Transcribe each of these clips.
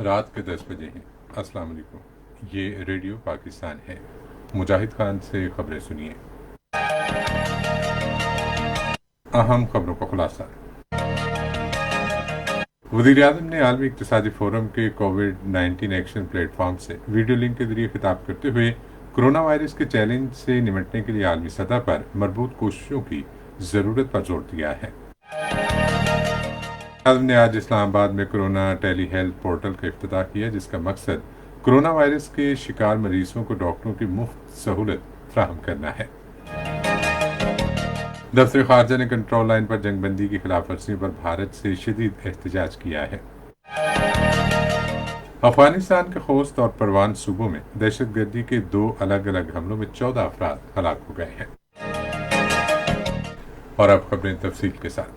رات کے 10 بجے ہیں۔ السلام علیکم، یہ ریڈیو پاکستان ہے۔ مجاہد خان سے خبریں سنیے۔ اہم خبروں کا خلاصہ۔ وزیر اعظم نے عالمی اقتصادی فورم کے کووڈ-19 ایکشن پلیٹ فارم سے ویڈیو لنک کے ذریعے خطاب کرتے ہوئے کرونا وائرس کے چیلنج سے نمٹنے کے لیے عالمی سطح پر مربوط کوششوں کی ضرورت پر زور دیا ہے۔ اعظم نے آج اسلام آباد میں کرونا ٹیلی ہیلتھ پورٹل کا افتتاح کیا، جس کا مقصد کرونا وائرس کے شکار مریضوں کو ڈاکٹروں کی مفت سہولت فراہم کرنا ہے۔ دفتر خارجہ نے کنٹرول لائن پر جنگ بندی کی خلاف ورزیوں پر بھارت سے شدید احتجاج کیا ہے۔ افغانستان کے خوست اور پروان صوبوں میں دہشت گردی کے 2 الگ الگ حملوں میں 14 افراد ہلاک ہو گئے ہیں۔ اور اب خبریں تفصیل کے ساتھ۔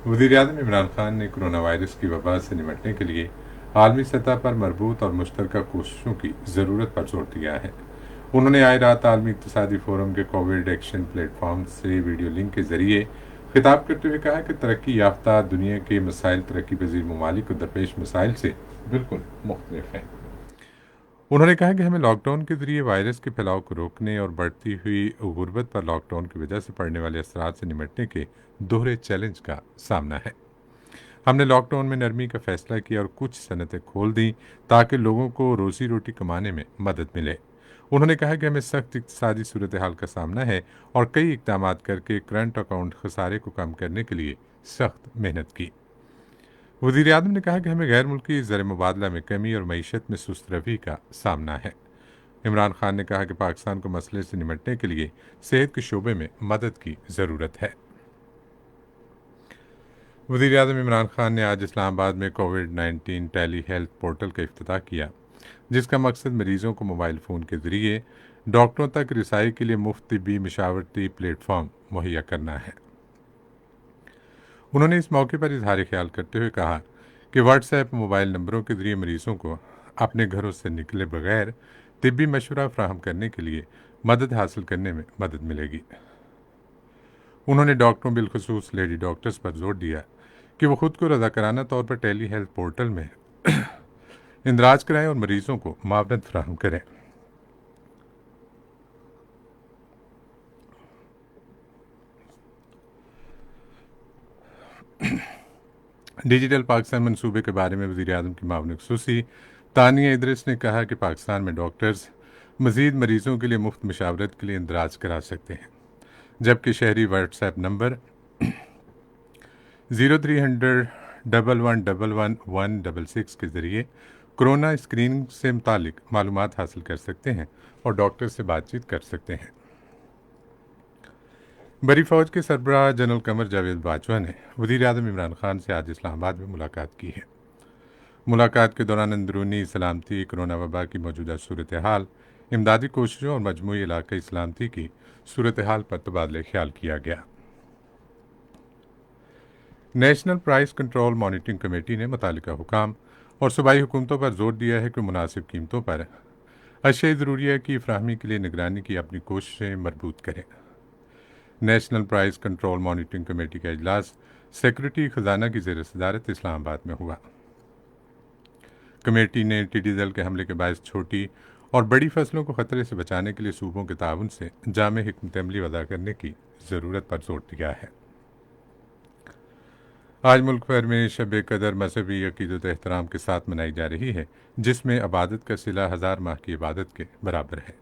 وزیر اعظم عمران خان نے کرونا وائرس کی وبا سے نمٹنے کے لیے عالمی سطح پر مربوط اور مشترکہ کوششوں کی ضرورت پر زور دیا ہے۔ انہوں نے آج رات عالمی اقتصادی فورم کے کووڈ ایکشن پلیٹ فارم سے ویڈیو لنک کے ذریعے خطاب کرتے ہوئے کہا کہ ترقی یافتہ دنیا کے مسائل ترقی پذیر ممالک کو درپیش مسائل سے بالکل مختلف ہیں۔ انہوں نے کہا کہ ہمیں لاک ڈاؤن کے ذریعے وائرس کے پھیلاؤ کو روکنے اور بڑھتی ہوئی غربت پر لاک ڈاؤن کی وجہ سے پڑنے والے اثرات سے نمٹنے کے دوہرے چیلنج کا سامنا ہے۔ ہم نے لاک ڈاؤن میں نرمی کا فیصلہ کیا اور کچھ صنعتیں کھول دیں تاکہ لوگوں کو روزی روٹی کمانے میں مدد ملے۔ انہوں نے کہا کہ ہمیں سخت اقتصادی صورتحال کا سامنا ہے اور کئی اقدامات کر کے کرنٹ اکاؤنٹ خسارے کو کم کرنے کے لیے سخت محنت کی۔ وزیر اعظم نے کہا کہ ہمیں غیر ملکی زر مبادلہ میں کمی اور معیشت میں سست روی کا سامنا ہے۔ عمران خان نے کہا کہ پاکستان کو مسئلے سے نمٹنے کے لیے صحت کے شعبے میں مدد کی ضرورت ہے۔ وزیر اعظم عمران خان نے آج اسلام آباد میں کووڈ-19 ٹیلی ہیلتھ پورٹل کا افتتاح کیا، جس کا مقصد مریضوں کو موبائل فون کے ذریعے ڈاکٹروں تک رسائی کے لیے مفت طبی مشاورتی پلیٹ فارم مہیا کرنا ہے۔ انہوں نے اس موقع پر اظہار خیال کرتے ہوئے کہا کہ واٹس ایپ موبائل نمبروں کے ذریعے مریضوں کو اپنے گھروں سے نکلے بغیر طبی مشورہ فراہم کرنے کے لیے مدد حاصل کرنے میں مدد ملے گی۔ انہوں نے ڈاکٹروں بالخصوص لیڈی ڈاکٹرز پر زور دیا کہ وہ خود کو رضاکارانہ طور پر ٹیلی ہیلتھ پورٹل میں اندراج کرائیں اور مریضوں کو معاونت فراہم کریں۔ ڈیجیٹل پاکستان منصوبے کے بارے میں وزیر اعظم کی معاون خصوصی تانیہ ادریس نے کہا کہ پاکستان میں ڈاکٹرز مزید مریضوں کے لیے مفت مشاورت کے لیے اندراج کرا سکتے ہیں، جبکہ شہری واٹس ایپ نمبر 0300111166 کے ذریعے کرونا اسکریننگ سے متعلق معلومات حاصل کر سکتے ہیں اور ڈاکٹر سے بات چیت کر سکتے ہیں۔ بری فوج کے سربراہ جنرل قمر جاوید باجوہ نے وزیر اعظم عمران خان سے آج اسلام آباد میں ملاقات کی ہے۔ ملاقات کے دوران اندرونی سلامتی، کرونا وبا کی موجودہ صورتحال، امدادی کوششوں اور مجموعی علاقائی سلامتی کی صورتحال پر تبادلہ خیال کیا گیا۔ National price control monitoring committee نے متعلقہ حکام اور صوبائی حکومتوں پر زور دیا ہے کہ مناسب قیمتوں پر اشیاء ضروریہ کی فراہمی کے لیے نگرانی کی اپنی کوششیں مربوط کریں۔ National price control monitoring committee کا اجلاس سیکرٹری خزانہ کی زیر صدارت اسلام آباد میں ہوا۔ کمیٹی نے ٹڈی دل کے حملے کے باعث چھوٹی اور بڑی فصلوں کو خطرے سے بچانے کے لیے صوبوں کے تعاون سے جامع حکمت عملی وضع کرنے کی ضرورت پر زور دیا ہے۔ آج ملک بھر میں شب قدر مذہبی عقیدت و احترام کے ساتھ منائی جا رہی ہے، جس میں عبادت کا صلہ 1000 ماہ کی عبادت کے برابر ہے۔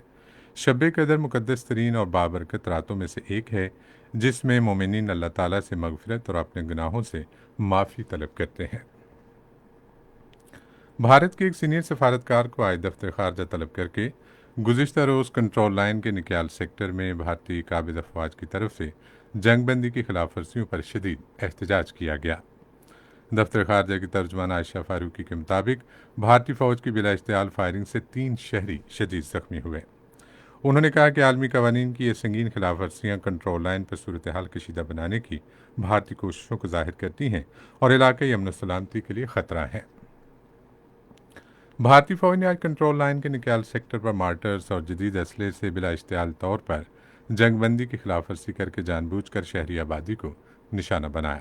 شب قدر مقدس ترین اور بابرکت راتوں میں سے ایک ہے، جس میں مومنین اللہ تعالیٰ سے مغفرت اور اپنے گناہوں سے معافی طلب کرتے ہیں۔ بھارت کے ایک سینئر سفارتکار کو آج دفتر خارجہ طلب کر کے گزشتہ روز کنٹرول لائن کے نکیال سیکٹر میں بھارتی قابض افواج کی طرف سے جنگ بندی کی خلاف ورزیوں پر شدید احتجاج کیا گیا۔ دفتر خارجہ کی ترجمان عائشہ فاروقی کے مطابق بھارتی فوج کی بلا اشتعال فائرنگ سے 3 شہری شدید زخمی ہوئے۔ انہوں نے کہا کہ عالمی قوانین کی یہ سنگین خلاف ورزیاں کنٹرول لائن پر صورتحال کشیدہ بنانے کی بھارتی کوششوں کو ظاہر کرتی ہیں اور علاقائی امن و سلامتی کے لیے خطرہ ہیں۔ بھارتی فوج نے آج کنٹرول لائن کے نکیال سیکٹر پر مارٹرز اور جدید اسلحے سے بلا اشتعال طور پر جنگ بندی کی خلاف ورزی کر کے جان بوجھ کر شہری آبادی کو نشانہ بنایا۔